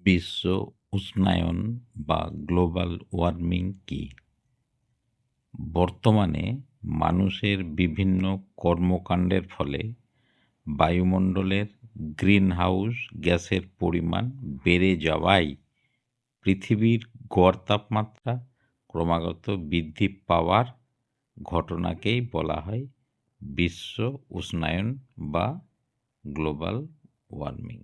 বিশ্ব উষ্ণায়ন বা গ্লোবাল ওয়ার্মিং কি? বর্তমানে মানুষের বিভিন্ন কর্মকাণ্ডের ফলে বায়ুমণ্ডলের গ্রিনহাউস গ্যাসের পরিমাণ বেড়ে যাওয়ায় পৃথিবীর গড় তাপমাত্রা ক্রমাগত বৃদ্ধি পাওয়ার ঘটনাকেই বলা হয় বিশ্ব উষ্ণায়ন বা গ্লোবাল ওয়ার্মিং।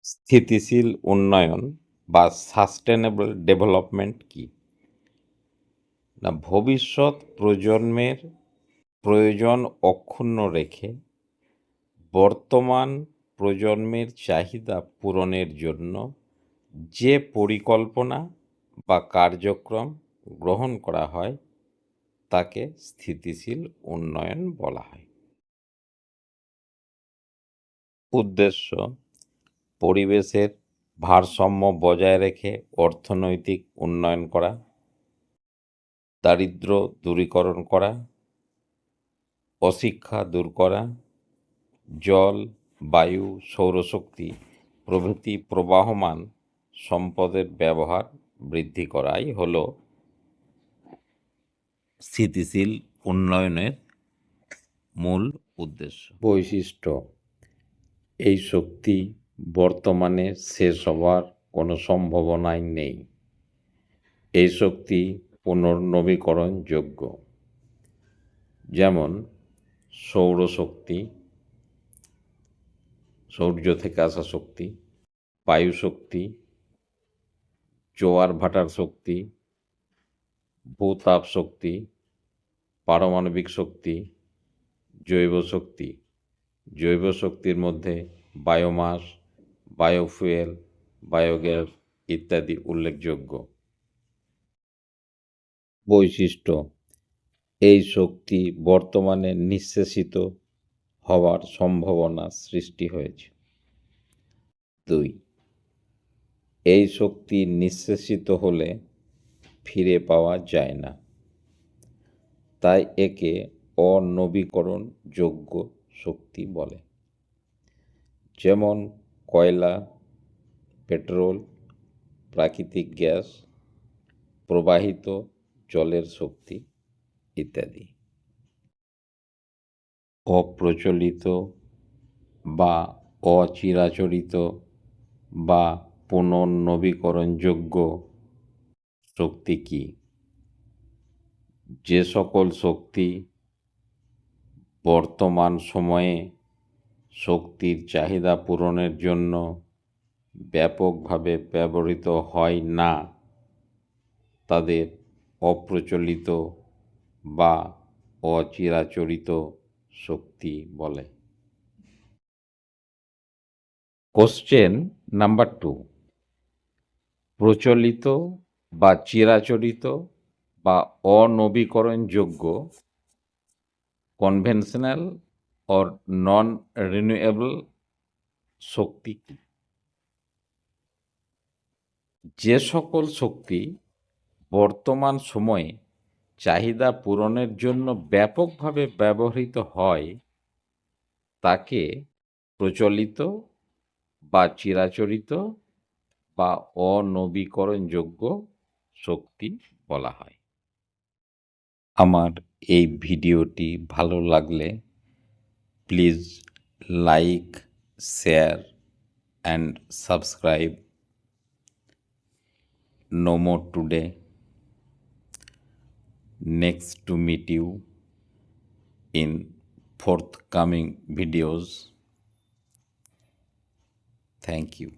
স্থিতিশীল উন্নয়ন বা সাস্টেনেবল ডেভেলপমেন্ট কি? না, ভবিষ্যৎ প্রজন্মের প্রয়োজন অক্ষুণ্ণ রেখে বর্তমান প্রজন্মের চাহিদা পূরণের জন্য যে পরিকল্পনা বা কার্যক্রম গ্রহণ করা হয় তাকে স্থিতিশীল উন্নয়ন বলা হয়। উদ্দেশ্য: পরিবেশের ভারসাম্য বজায় রেখে অর্থনৈতিক উন্নয়ন করা, দারিদ্র্য দূরীকরণ করা, অশিক্ষা দূর করা, জল, বায়ু, সৌরশক্তি প্রভৃতি প্রবাহমান সম্পদের ব্যবহার বৃদ্ধি করাই হল স্থিতিশীল উন্নয়নের মূল উদ্দেশ্য। বৈশিষ্ট্য: এই শক্তি বর্তমানে শেষ হওয়ার কোনো সম্ভাবনাই নেই। এই শক্তি পুনর্নবীকরণযোগ্য, যেমন সৌরশক্তি, সূর্য থেকে আসা শক্তি, বায়ু শক্তি, জোয়ার ভাটার শক্তি, ভূতাপ শক্তি, পারমাণবিক শক্তি, জৈব শক্তি। জৈব শক্তির মধ্যে বায়োমাস, বায়োফুয়েল, বায়োগ্যাস ইত্যাদি উল্লেখযোগ্য। বৈশিষ্ট্য: এই শক্তি বর্তমানে নিঃশেষিত হওয়ার সম্ভাবনা সৃষ্টি হয়েছে। 2. এই শক্তি নিঃশেষিত হলে ফিরে পাওয়া যায় না, তাই একে অনবীকরণযোগ্য শক্তি বলে, যেমন কয়লা, পেট্রোল, প্রাকৃতিক গ্যাস, প্রবাহিত জলের শক্তি ইত্যাদি। অপ্রচলিত বা অচিরাচরিত বা পুনর্নবীকরণযোগ্য শক্তি কি? যে সকল শক্তি বর্তমান সময়ে শক্তির চাহিদা পূরণের জন্য ব্যাপকভাবে ব্যবহৃত হয় না তাদের অপ্রচলিত বা অচিরাচরিত শক্তি বলে। কোশ্চেন নাম্বার 2: প্রচলিত বা চিরাচরিত বা অনবীকরণযোগ্য কনভেনশনাল অর নন রিনিউয়েবল শক্তি কি? যে সকল শক্তি বর্তমান সময়ে চাহিদা পূরণের জন্য ব্যাপকভাবে ব্যবহৃত হয় তাকে প্রচলিত বা চিরাচরিত বা অনবীকরণযোগ্য শক্তি বলা হয়। আমার এই ভিডিওটি ভালো লাগলে please like, share and subscribe. No more today. Next to meet you in forthcoming videos. Thank you.